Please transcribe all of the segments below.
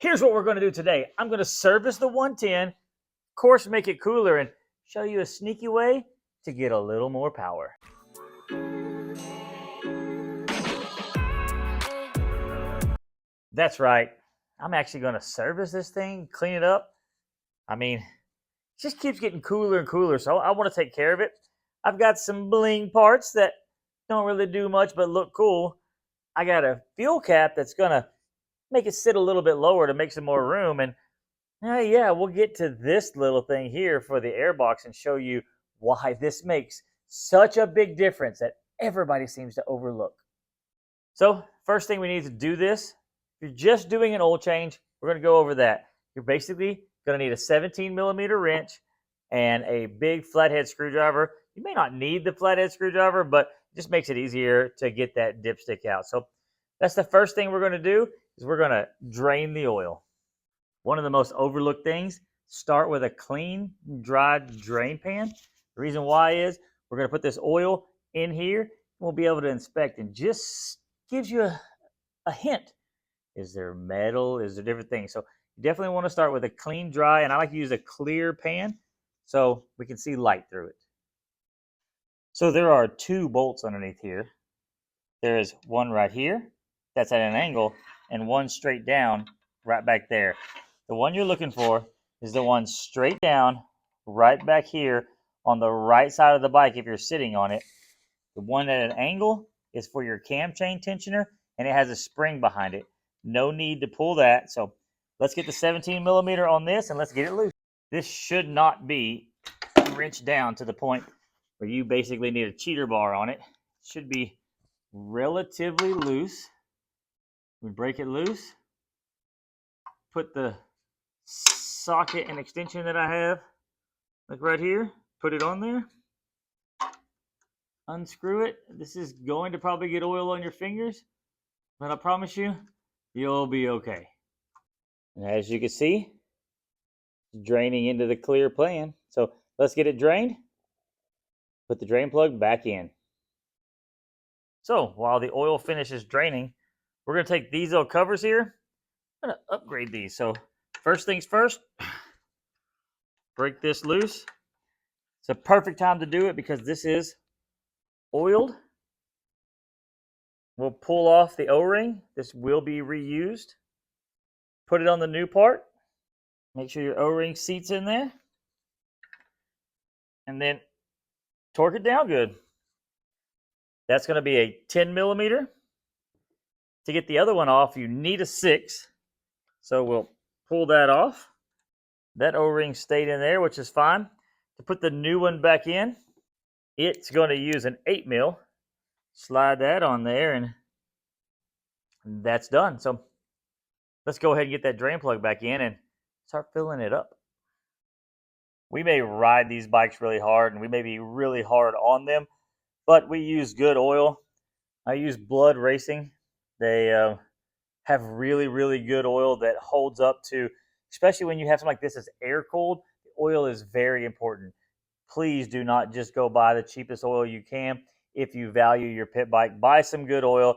Here's what we're going to do today. I'm going to service the 110, of course, make it cooler, and show you a sneaky way to get a little more power. That's right. I'm actually going to service this thing, clean it up. I mean, it just keeps getting cooler and cooler, so I want to take care of it. I've got some bling parts that don't really do much but look cool. I got a fuel cap that's going to make it sit a little bit lower to make some more room. And yeah, we'll get to this little thing here for the air box and show you why this makes such a big difference that everybody seems to overlook. So first thing we need to do this, if you're just doing an oil change, we're going to go over that. You're basically going to need a 17mm wrench and a big flathead screwdriver. You may not need the flathead screwdriver, but it just makes it easier to get that dipstick out. So that's the first thing we're going to do, is we're going to drain the oil. One of the most overlooked things, start with a clean, dry drain pan. The reason why is we're going to put this oil in here. We'll be able to inspect, and just gives you a hint. Is there metal? Is there different things? So you definitely want to start with a clean, dry, and I like to use a clear pan so we can see light through it. So there are 2 bolts underneath here. There is one right here that's at an angle, and one straight down right back there. The one you're looking for is the one straight down right back here on the right side of the bike if you're sitting on it. The one at an angle is for your cam chain tensioner, and it has a spring behind it. No need to pull that. So let's get the 17mm on this and let's get it loose. This should not be wrenched down to the point where you basically need a cheater bar on it. It should be relatively loose. We break it loose, put the socket and extension that I have, like right here, put it on there, unscrew it. This is going to probably get oil on your fingers, but I promise you, you'll be okay. And as you can see, it's draining into the clear pan. So let's get it drained. Put the drain plug back in. So while the oil finishes draining, we're going to take these little covers here. I'm going to upgrade these. So first things first, break this loose. It's a perfect time to do it because this is oiled. We'll pull off the O-ring. This will be reused. Put it on the new part. Make sure your O-ring seats in there. And then torque it down good. That's going to be a 10mm. To get the other one off, you need a 6. So we'll pull that off. That O-ring stayed in there, which is fine. To put the new one back in, it's going to use an 8mm. Slide that on there, and that's done. So let's go ahead and get that drain plug back in and start filling it up. We may ride these bikes really hard, and we may be really hard on them, but we use good oil. I use Blood Racing. They have really, really good oil that holds up to, especially when you have something like this that's air cooled. The oil is very important. Please do not just go buy the cheapest oil you can. If you value your pit bike, buy some good oil.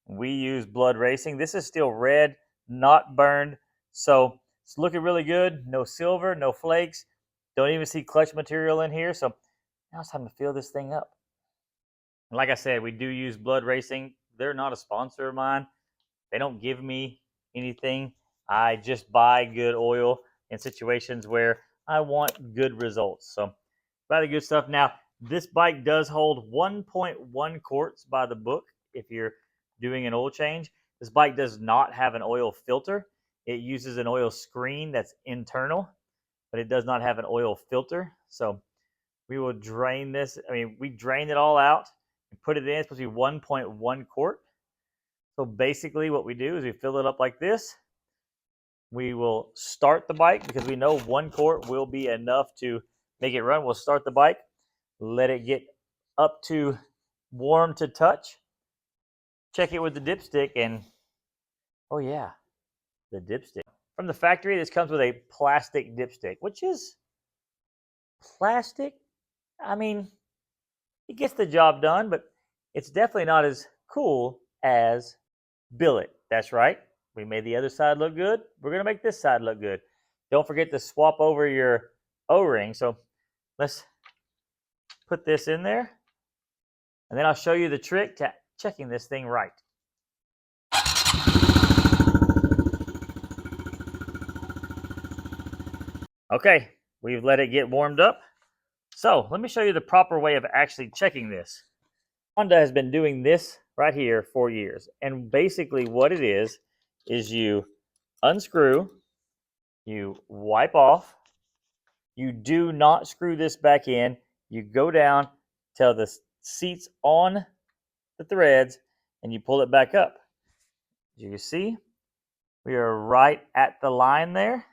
We use Blood Racing. This is still red, not burned. So it's looking really good. No silver, no flakes. Don't even see clutch material in here. So now it's time to fill this thing up. And like I said, we do use Blood Racing. They're not a sponsor of mine. They don't give me anything. I just buy good oil in situations where I want good results. So buy the good stuff. Now, this bike does hold 1.1 quarts by the book if you're doing an oil change. This bike does not have an oil filter. It uses an oil screen that's internal, but it does not have an oil filter. So we will drain this. We drained it all out and put it in. It's supposed to be 1.1 quart. So basically what we do is we fill it up like this. We will start the bike because we know 1 quart will be enough to make it run. We'll start the bike, let it get up to warm to touch. Check it with the dipstick, and oh yeah, the dipstick. From the factory, this comes with a plastic dipstick, which is plastic. It gets the job done, but it's definitely not as cool as billet. That's right. We made the other side look good. We're going to make this side look good. Don't forget to swap over your O-ring. So let's put this in there. And then I'll show you the trick to checking this thing right. Okay, we've let it get warmed up. So let me show you the proper way of actually checking this. Honda has been doing this right here for years. And basically what it is you unscrew, you wipe off, you do not screw this back in, you go down till the seat's on the threads, and you pull it back up. As you can see, we are right at the line there.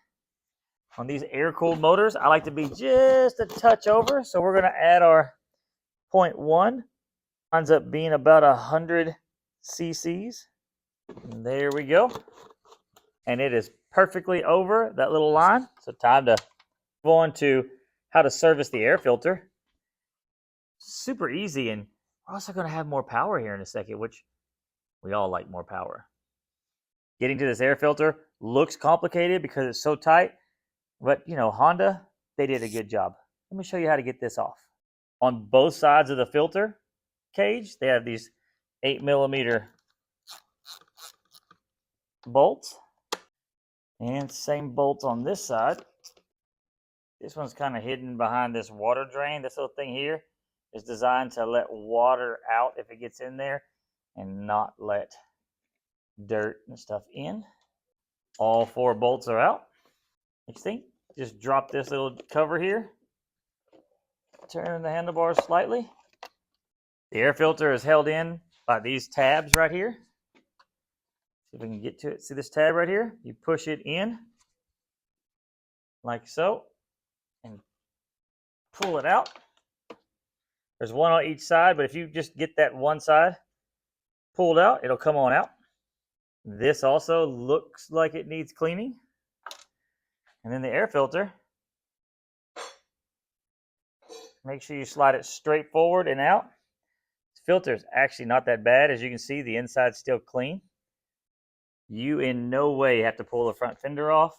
On these air-cooled motors, I like to be just a touch over, so we're going to add our 0.1. Ends up being about 100 cc's. And there we go. And it is perfectly over that little line. So time to move on to how to service the air filter. Super easy, and we're also going to have more power here in a second, which we all like more power. Getting to this air filter looks complicated because it's so tight, but you know, Honda, they did a good job. Let me show you how to get this off. On both sides of the filter cage, they have these 8mm bolts, and same bolts on this side. This one's kind of hidden behind this water drain. This little thing here is designed to let water out if it gets in there and not let dirt and stuff in. All 4 bolts are out. Next thing, just drop this little cover here, turn the handlebars slightly. The air filter is held in by these tabs right here. See if we can get to it. See this tab right here? You push it in like so and pull it out. There's one on each side, but if you just get that one side pulled out, it'll come on out. This also looks like it needs cleaning. And then the air filter, make sure you slide it straight forward and out. This filter is actually not that bad. As you can see, the inside's still clean. You in no way have to pull the front fender off.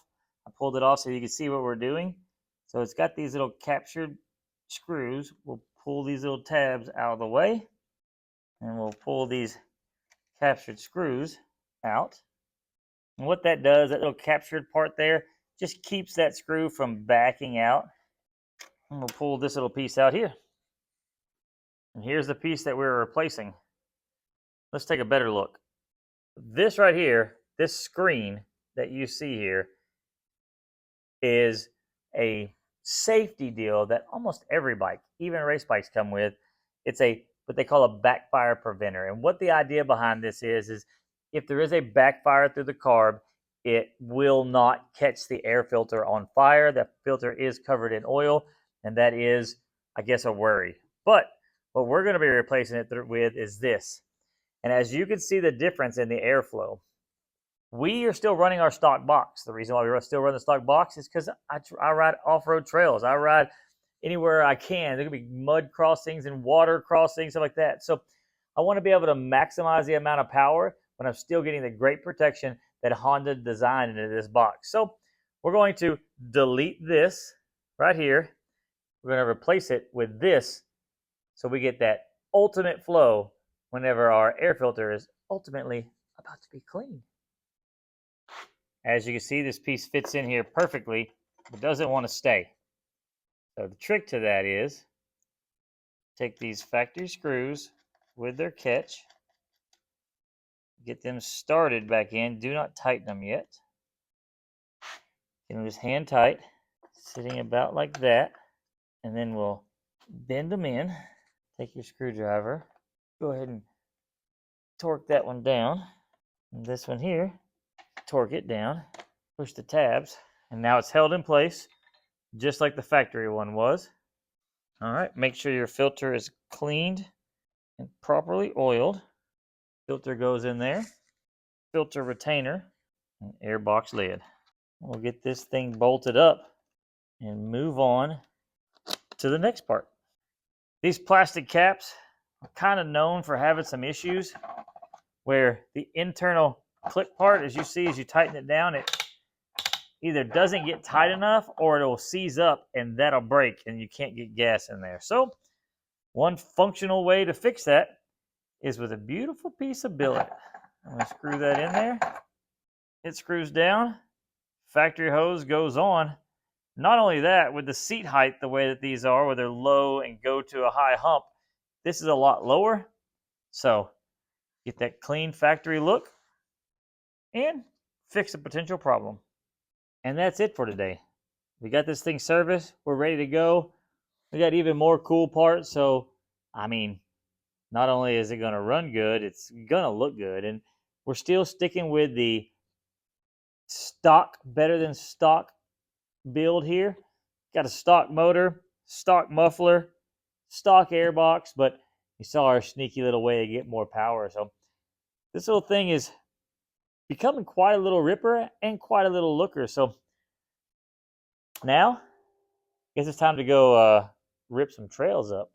I pulled it off so you can see what we're doing. So it's got these little captured screws. We'll pull these little tabs out of the way, and we'll pull these captured screws out. And what that does, that little captured part there, just keeps that screw from backing out. And we'll pull this little piece out here. And here's the piece that we're replacing. Let's take a better look. This right here, this screen that you see here, is a safety deal that almost every bike, even race bikes, come with. It's what they call a backfire preventer. And what the idea behind this is if there is a backfire through the carb, it will not catch the air filter on fire. The filter is covered in oil, and that is, I guess, a worry. But what we're going to be replacing it with is this. And as you can see the difference in the airflow, we are still running our stock box. The reason why we still run the stock box is because I ride off-road trails. I ride anywhere I can. There could be mud crossings and water crossings, stuff like that. So I want to be able to maximize the amount of power when I'm still getting the great protection that Honda designed into this box. So we're going to delete this right here. We're going to replace it with this so we get that ultimate flow whenever our air filter is ultimately about to be cleaned. As you can see, this piece fits in here perfectly, but doesn't want to stay. So the trick to that is take these factory screws with their catch, get them started back in. Do not tighten them yet. Get them just hand tight, sitting about like that, and then we'll bend them in. Take your screwdriver, go ahead and torque that one down, and this one here, torque it down, push the tabs, and now it's held in place just like the factory one was. All right, make sure your filter is cleaned and properly oiled. Filter goes in there, filter retainer, and air box lid. We'll get this thing bolted up and move on to the next part. These plastic caps are kind of known for having some issues where the internal click part, as you see, as you tighten it down, it either doesn't get tight enough or it'll seize up and that'll break and you can't get gas in there. So one functional way to fix that is with a beautiful piece of billet. I'm going to screw that in there. It screws down. Factory hose goes on. Not only that, with the seat height the way that these are, where they're low and go to a high hump, this is a lot lower. So get that clean factory look and fix a potential problem. And that's it for today. We got this thing serviced. We're ready to go. We got even more cool parts. So, I mean, not only is it going to run good, it's going to look good. And we're still sticking with the stock, better than stock build here. Got a stock motor, stock muffler, stock airbox, but you saw our sneaky little way to get more power. So this little thing is becoming quite a little ripper and quite a little looker. So now, I guess it's time to go rip some trails up.